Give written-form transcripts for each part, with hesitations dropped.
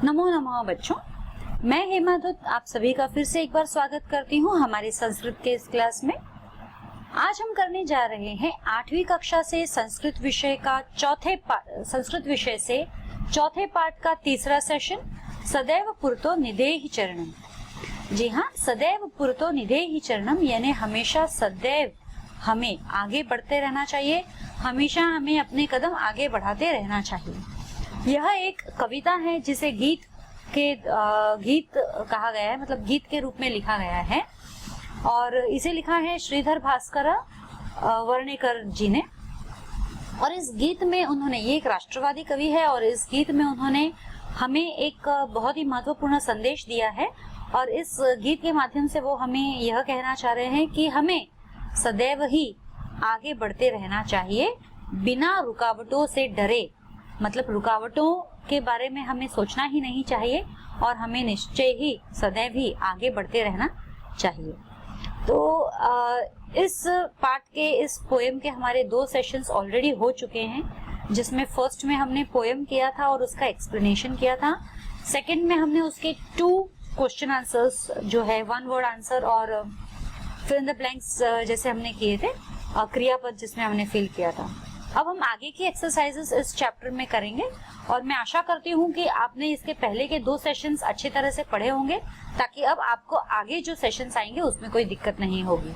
नमो नमः बच्चों, मैं हेमा दुत आप सभी का फिर से एक बार स्वागत करती हूँ हमारी संस्कृत के इस क्लास में। आज हम करने जा रहे हैं 8वीं कक्षा से संस्कृत विषय से चौथे पाठ का तीसरा सेशन, सदैव पुरतो निधेहि चरणम। जी हाँ, सदैव पुरतो निधेहि चरणम यानी हमेशा सदैव हमें आगे बढ़ते रहना चाहिए, हमेशा हमें अपने कदम आगे बढ़ाते रहना चाहिए। यह एक कविता है जिसे गीत कहा गया है, मतलब गीत के रूप में लिखा गया है और इसे लिखा है श्रीधर भास्कर वर्णेकर जी ने। और इस गीत में उन्होंने, ये एक राष्ट्रवादी कवि है और इस गीत में उन्होंने हमें एक बहुत ही महत्वपूर्ण संदेश दिया है और इस गीत के माध्यम से वो हमें यह कहना चाह रहे हैं कि हमें सदैव ही आगे बढ़ते रहना चाहिए बिना रुकावटों से डरे। मतलब रुकावटों के बारे में हमें सोचना ही नहीं चाहिए और हमें निश्चय ही सदैव ही आगे बढ़ते रहना चाहिए। तो इस पाठ के, इस पोएम के हमारे 2 सेशंस ऑलरेडी हो चुके हैं, जिसमें फर्स्ट में हमने पोएम किया था और उसका एक्सप्लेनेशन किया था। सेकंड में हमने उसके 2 क्वेश्चन आंसर्स जो है 1 वर्ड आंसर और फिल इन द ब्लैंक्स जैसे हमने किए थे, क्रियापद जिसमें हमने फिल किया था। अब हम आगे की एक्सरसाइजेस इस चैप्टर में करेंगे और मैं आशा करती हूँ कि आपने इसके पहले के 2 सेशंस अच्छी तरह से पढ़े होंगे, ताकि अब आपको आगे जो सेशंस आएंगे उसमें कोई दिक्कत नहीं होगी।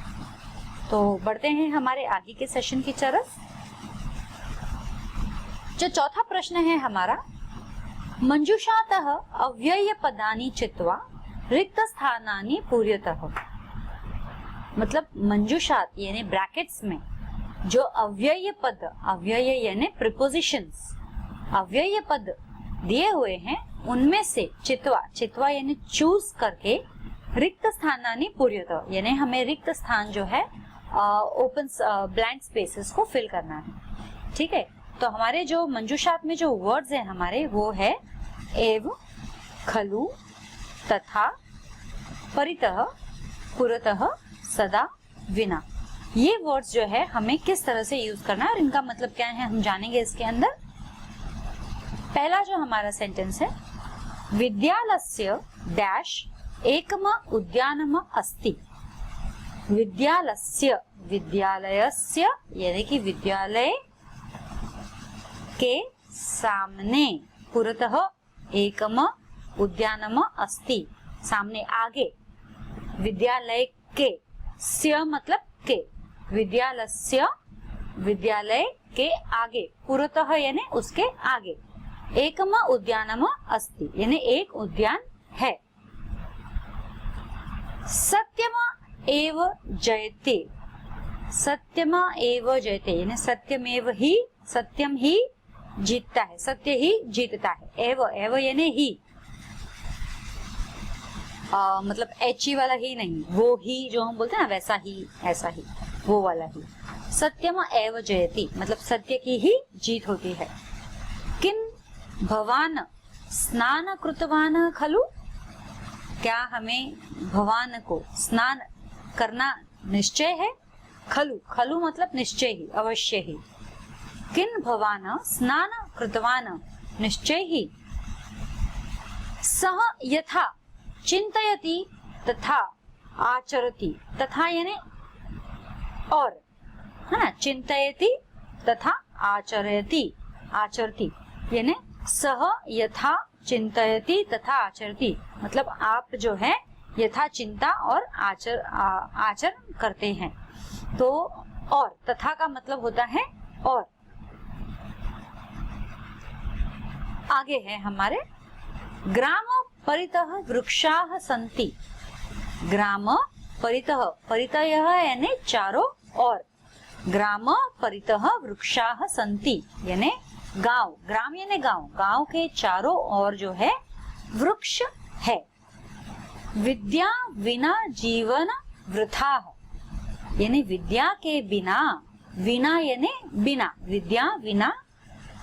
तो बढ़ते हैं हमारे आगे के सेशन की तरफ। जो चौथा प्रश्न है हमारा, मंजूषातः अव्यय पदानि चित्वा रिक्त स्थानानि पूर्यतः। मतलब मंजूषात यानी ब्रैकेट्स में जो अव्यय पद, अव्यय यानी प्रीपोजिशंस, अव्यय पद दिए हुए हैं उनमें से चित्वा यानी चूज करके रिक्त स्थानानि पूर्यतः यानी हमें रिक्त स्थान जो है ओपन ब्लैंक स्पेसेस को फिल करना है। ठीक है, तो हमारे जो मंजूषात में जो वर्ड्स हैं हमारे वो है एव, खलु, तथा, परितः, पुरतः, सदा, विना। ये वर्ड्स जो है हमें किस तरह से यूज करना है और इनका मतलब क्या है हम जानेंगे इसके अंदर। पहला जो हमारा सेंटेंस है, विद्यालस्य डैश एकम उद्यानम अस्ति। विद्यालस्य, विद्यालयस्य यानी कि विद्यालय के सामने, पुरतः एकम उद्यानम अस्ति, सामने आगे, विद्यालय के, स्य मतलब के, विद्यालस्य विद्यालय के आगे, पुरतः यानी उसके आगे, एकम उद्यानम अस्ति यानी एक उद्यान है। सत्यम एव जयते, सत्यम एव जयते यानी सत्यमेव ही, सत्यम ही जीतता है, सत्य ही जीतता है। एव यानी ही, मतलब एच वाला ही नहीं, वो ही जो हम बोलते हैं ना वैसा ही, ऐसा ही, वो वाला ही। सत्यम एव जयति मतलब सत्य की ही जीत होती है। किम भवान स्नान कृतवान खलु, क्या हमें भवान को स्नान करना निश्चय है। खलु, खलु मतलब निश्चय ही, अवश्य ही। किन भवान स्नान कृतवान निश्चय ही। सह यथा चिंतयति तथा आचरति, तथा यानी और, है ना, चिंतयति तथा आचरति, आचरति यानी सह यथा चिंतयति तथा आचरति मतलब आप जो है यथा चिंता और आचरण करते हैं। तो और, तथा का मतलब होता है और। आगे है हमारे, ग्राम परितः वृक्षाः सन्ति। ग्राम परितः, परितः यानी चारों ओर, ग्राम परितः वृक्षाः सन्ति यानी गांव, ग्राम यानी गांव, गांव के चारों ओर जो है वृक्ष है। विद्या विना जीवन वृथा यानी विद्या के बिना, विना यानी बिना, विद्या विना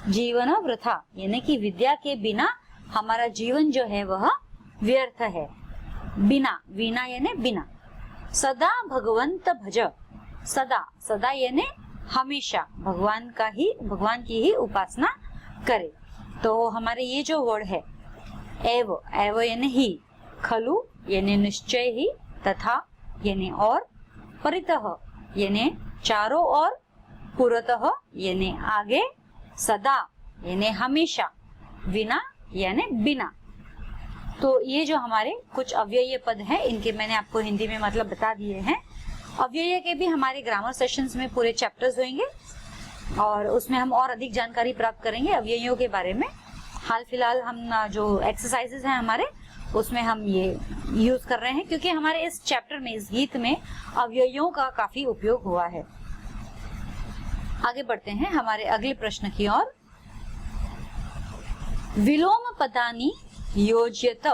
जीवन वृथा यानी कि विद्या के बिना हमारा जीवन जो है वह व्यर्थ है। बिना, विना यानी बिना। सदा भगवंत भज, सदा, सदा यानी हमेशा भगवान का ही, भगवान की ही उपासना करे। तो हमारे ये जो वर्ड है एव, एव यानी ही, खलु यानी निश्चय ही, तथा यानी और, परितः यानी चारों ओर, पुरतः यानी आगे, सदा यानी हमेशा, विना यानी बिना। तो ये जो हमारे कुछ अव्ययीय पद हैं, इनके मैंने आपको हिंदी में मतलब बता दिए हैं। अव्ययीय के भी हमारे ग्रामर सेशंस में पूरे चैप्टर्स होंगे और उसमें हम और अधिक जानकारी प्राप्त करेंगे अव्ययियों के बारे में। हाल फिलहाल हम जो एक्सरसाइजेस हैं हमारे, उसमें हम ये यूज कर रहे हैं क्योंकि हमारे इस चैप्टर में, इस गीत में अव्ययियों का काफी उपयोग हुआ है। आगे बढ़ते हैं हमारे अगले प्रश्न की ओर। विलोम पदानी योज्यत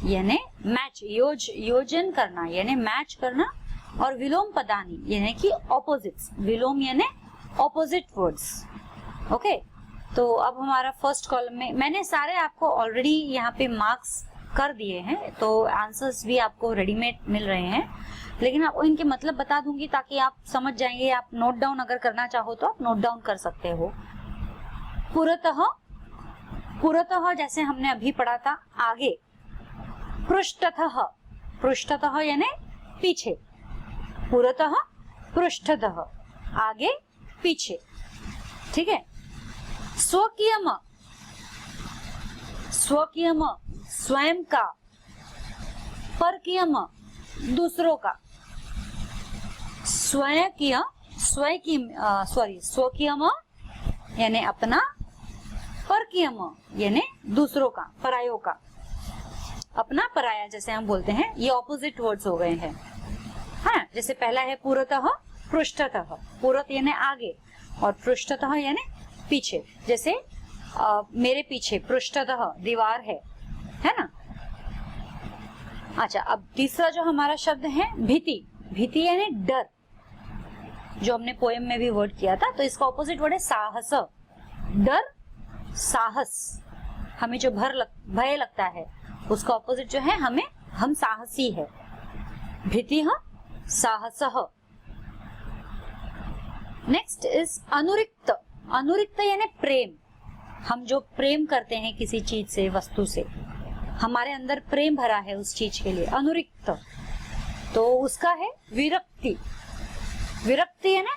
यानी मैच, योजन करना यानी मैच करना, और विलोम पदानी यानी कि ऑपोजिट्स, विलोम यानी ऑपोजिट वर्ड्स। ओके, तो अब हमारा फर्स्ट कॉलम में मैंने सारे आपको ऑलरेडी यहाँ पे मार्क्स कर दिए हैं, तो आंसर्स भी आपको रेडीमेड मिल रहे हैं, लेकिन आपको इनके मतलब बता दूंगी ताकि आप समझ जाएंगे। आप नोट डाउन अगर करना चाहो तो आप नोट डाउन कर सकते हो। पुरतः, पुरतः जैसे हमने अभी पढ़ा था आगे। पृष्ठतः, पृष्ठतः यानी पीछे, पुरतः पृष्ठतः आगे पीछे, ठीक है। स्वकीयम, स्वकीयम स्वयं का, परकीयम दूसरों का, स्वकीय, स्वकीयम यानी अपना, परकीयम यानी दूसरों का, परायों का। अपना पराया जैसे हम बोलते हैं, ये ऑपोजिट वर्ड्स हो गए हैं। हाँ, जैसे पहला है पुरतः पृष्ठतः, पुरत यानी आगे और पृष्ठतः यानी पीछे। जैसे मेरे पीछे पृष्ठतः दीवार है ना। अच्छा, अब तीसरा जो हमारा शब्द है भीति, भीति यानी डर, जो हमने पोएम में भी वर्ड किया था। तो इसका ऑपोजिट वर्ड है साहस, डर साहस। हमें जो भय लगता है उसका ऑपोजिट जो है हम साहसी है। भीतिः साहसः। नेक्स्ट इज अनुरिक्त, अनुरिक्त यानी प्रेम। हम जो प्रेम करते हैं किसी चीज से, वस्तु से, हमारे अंदर प्रेम भरा है उस चीज के लिए, अनुरिक्त। तो उसका है विरक्ति, विरक्ति है ना,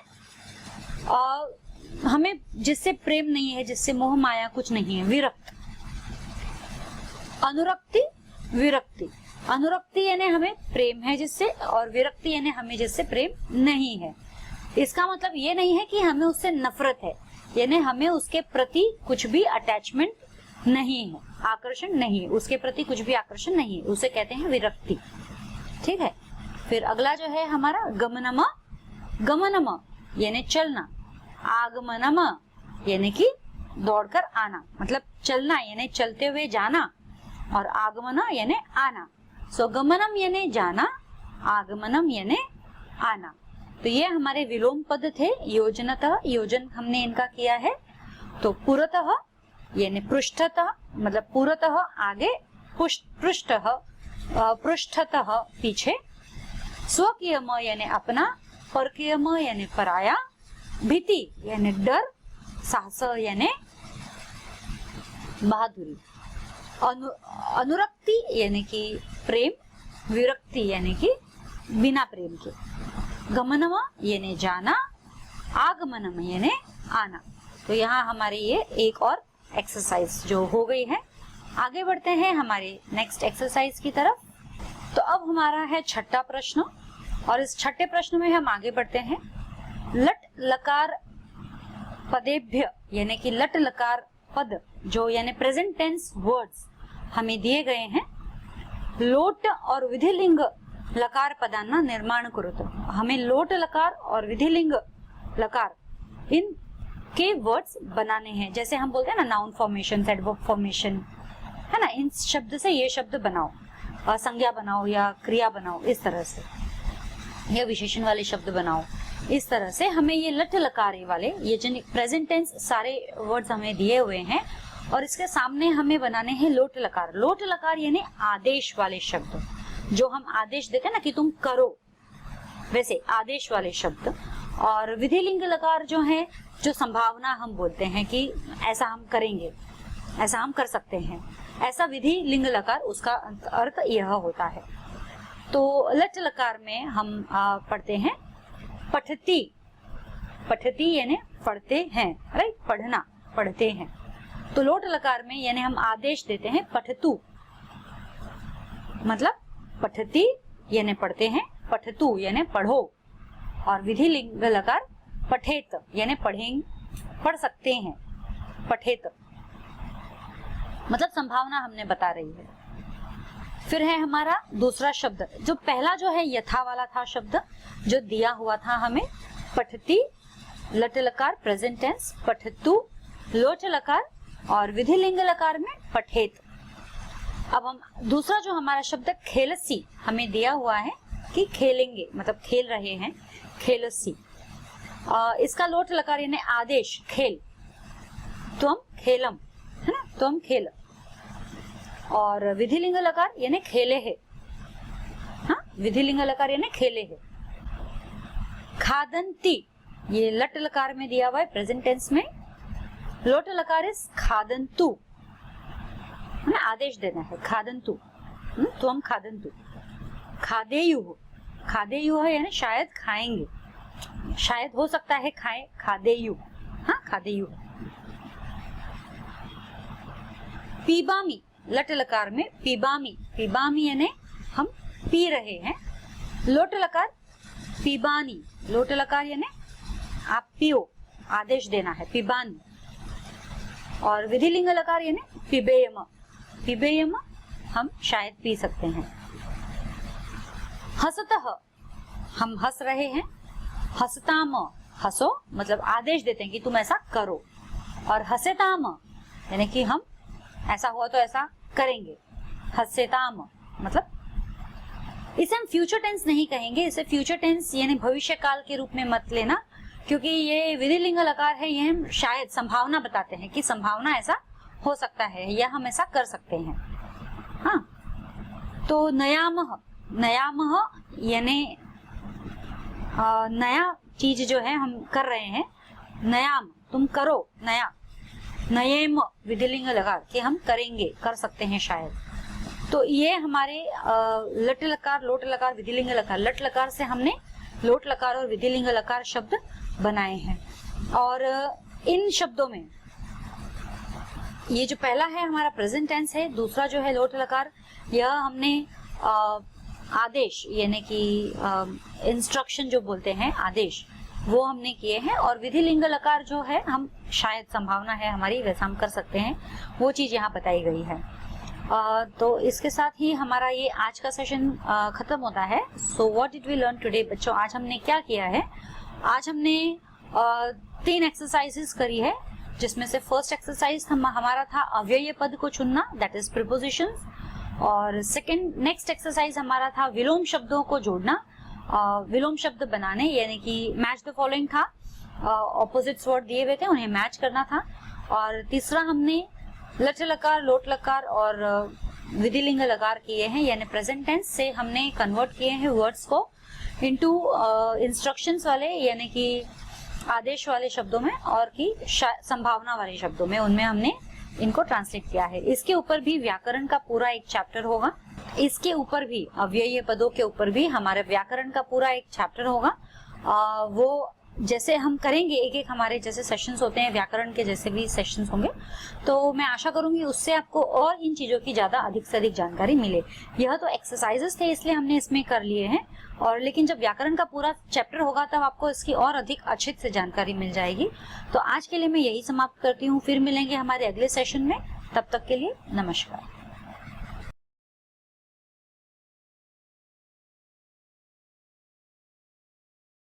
हमें जिससे प्रेम नहीं है, जिससे मोह माया कुछ नहीं है, विरक्त। अनुरक्ति, विरक्ति। अनुरक्ति यानी हमें प्रेम है जिससे, और विरक्ति यानी हमें जिससे प्रेम नहीं है। इसका मतलब ये नहीं है कि हमें उससे नफरत है, यानी हमें उसके प्रति कुछ भी अटैचमेंट नहीं है, आकर्षण नहीं है, उसके प्रति कुछ भी आकर्षण नहीं है, उसे कहते हैं विरक्ति। ठीक है। फिर अगला जो है हमारा गमनम, गमनम यानी चलना, आगमनम यानी कि दौड़कर आना, मतलब चलना यानी चलते हुए जाना, और आगमन यानी आना। सो गमनम यानी जाना, आगमनम यानी आना। तो ये हमारे विलोम पद थे। योजनतः, योजन हमने इनका किया है। तो पुरतः यानी पृष्ठतः, मतलब पुरतः आगे, पृष्ठतः पृष्ठतः पीछे, स्वकीयम यानी अपना, परकीयम यानी पराया, भीति यानी डर, साहस यानी बहादुरी, अनुरक्ति यानी कि प्रेम, विरक्ति यानी कि बिना प्रेम के, गमनम यानी जाना, आगमनम यानी आना। तो यहाँ हमारे ये एक और एक्सरसाइज जो हो गई है। आगे बढ़ते हैं हमारे नेक्स्ट एक्सरसाइज की तरफ। तो अब हमारा है छठा प्रश्न, और इस छठे प्रश्न में हम आगे बढ़ते हैं। लट लकार पदेभ्य यानी कि लट लकार पद जो यानी प्रेजेंट टेंस वर्ड्स हमें दिए गए हैं, लोट और विधिलिंग लकार पदाना निर्माण करो। हमें लोट लकार और विधिलिंग लकार इन के वर्ड्स बनाने हैं। जैसे हम बोलते हैं ना, नाउन फॉर्मेशन, एडवर्ब फॉर्मेशन, है ना, इन शब्द से ये शब्द बनाओ, संज्ञा बनाओ या क्रिया बनाओ, इस तरह से, या विशेषण वाले शब्द बनाओ। इस तरह से हमें ये लट लकारे वाले, ये जो प्रेजेंट टेंस सारे वर्ड्स हमें दिए हुए हैं, और इसके सामने हमें बनाने हैं लोट लकार। लोट लकार यानी आदेश वाले शब्द, जो हम आदेश देते हैं ना कि तुम करो, वैसे आदेश वाले शब्द। और विधिलिंग लकार जो है, जो संभावना हम बोलते हैं कि ऐसा हम करेंगे, ऐसा हम कर सकते हैं। ऐसा विधि लिंग लकार उसका अर्थ यह होता है। तो लट लकार में हम पढ़ते हैं पठती, पठती यानी पढ़ते हैं, राइट, पढ़ना, पढ़ते हैं। तो लोट लकार में यानी हम आदेश देते हैं पठतु, मतलब पठती यानी पढ़ते हैं, पठतु यानी पढ़ो, और विधि लिंग लकार पठेत यानी पढ़ें, पढ़ सकते हैं, पठेत मतलब संभावना हमने बता रही है। फिर है हमारा दूसरा शब्द, जो पहला जो है यथा वाला था शब्द जो दिया हुआ था हमें, पठती लट लकार प्रेजेंट टेंस, पठतु लोट लकार, और विधि लिंग लकार में पठेत। अब हम दूसरा जो हमारा शब्द खेलसी हमें दिया हुआ है कि खेलेंगे, मतलब खेल रहे हैं, खेलसी। इसका लोट लकार यानी आदेश, खेल, त्वम खेलम, है ना, त्वम खेल। और विधि लिंग लकार यानी खेले है, हाँ, विधि लिंग लकार यानी खेले है। खादंती ये लट लकार में दिया हुआ है प्रेजेंट टेंस में, लोट लकार इस खादंतु, हमें आदेश देना है, खादंतु, त्वम खादंतु। खादेयु, खादेयु है यानी शायद खाएंगे, शायद हो सकता है खाएं, खादेयु, हाँ, खादेयु। पीबामी लट लकार में पीबामी, पीबामी यानी हम पी रहे हैं। लोट लकार पीबानी, लोट लकार यानी आप पियो, आदेश देना है, पीबानी। और विधि लिंग लकार यानी पिबेयम, पिबेयम हम शायद पी सकते हैं। हसतः हम हंस रहे हैं, हसताम हंसो मतलब आदेश देते हैं कि तुम ऐसा करो, और हसेताम यानी कि हम ऐसा हुआ तो ऐसा करेंगे, हसेताम मतलब इसे हम फ्यूचर टेंस नहीं कहेंगे, इसे फ्यूचर टेंस यानी भविष्य काल के रूप में मत लेना, क्योंकि ये विधि लिंग लकार है, ये हम शायद संभावना बताते हैं कि संभावना ऐसा हो सकता है या हम ऐसा कर सकते हैं। हाँ, तो नयामह, नयामह यानी नया चीज जो है हम कर रहे हैं, नयाम तुम करो, नया, नयेम विधि लिंग लकार कि हम करेंगे, कर सकते हैं शायद। तो ये हमारे लट लकार लोट लकार विधि लिंग लकार, लट लकार से हमने लोट लकार और विधि लिंग लकार शब्द बनाए हैं। और इन शब्दों में ये जो पहला है हमारा प्रेजेंट टेंस है, दूसरा जो है लोट लकार, यह हमने आदेश यानी कि इंस्ट्रक्शन जो बोलते हैं, आदेश, वो हमने किए हैं। और विधि लिंग लकार जो है हम शायद संभावना है हमारी वैसा हम कर सकते हैं, वो चीज यहाँ बताई गई है। तो इसके साथ ही हमारा ये आज का सेशन खत्म होता है। So what did we learn today बच्चों, आज हमने क्या किया है, आज हमने 3 एक्सरसाइजेस करी है, जिसमें से फर्स्ट एक्सरसाइज हमारा था अव्ययीय पद को चुनना, दैट इज प्रीपोजिशंस। और सेकंड नेक्स्ट एक्सरसाइज हमारा था विलोम शब्दों को जोड़ना, विलोम शब्द बनाने, यानी कि मैच द फॉलोइंग था, ऑपोजिट वर्ड दिए हुए थे उन्हें मैच करना था। और तीसरा हमने लट लकार लोट लकार और विधि लिंग लकार किए हैं, यानी प्रेजेंट टेंस से हमने कन्वर्ट किए हैं वर्ड्स को इनटू इंस्ट्रक्शंस वाले यानी कि आदेश वाले शब्दों में, और की संभावना वाले शब्दों में, उनमें हमने इनको ट्रांसलेट किया है। इसके ऊपर भी व्याकरण का पूरा एक चैप्टर होगा, इसके ऊपर भी अव्ययीय पदों के ऊपर भी हमारे व्याकरण का पूरा एक चैप्टर होगा। वो जैसे हम करेंगे, एक एक हमारे जैसे सेशंस होते हैं व्याकरण के, जैसे भी सेशंस होंगे, तो मैं आशा करूंगी उससे आपको और इन चीजों की ज्यादा अधिक से अधिक जानकारी मिले। यह तो एक्सरसाइजेस थे इसलिए हमने इसमें कर लिए हैं, और लेकिन जब व्याकरण का पूरा चैप्टर होगा तब आपको इसकी और अधिक अच्छे से जानकारी मिल जाएगी। तो आज के लिए मैं यही समाप्त करती हूँ, फिर मिलेंगे हमारे अगले सेशन में, तब तक के लिए नमस्कार।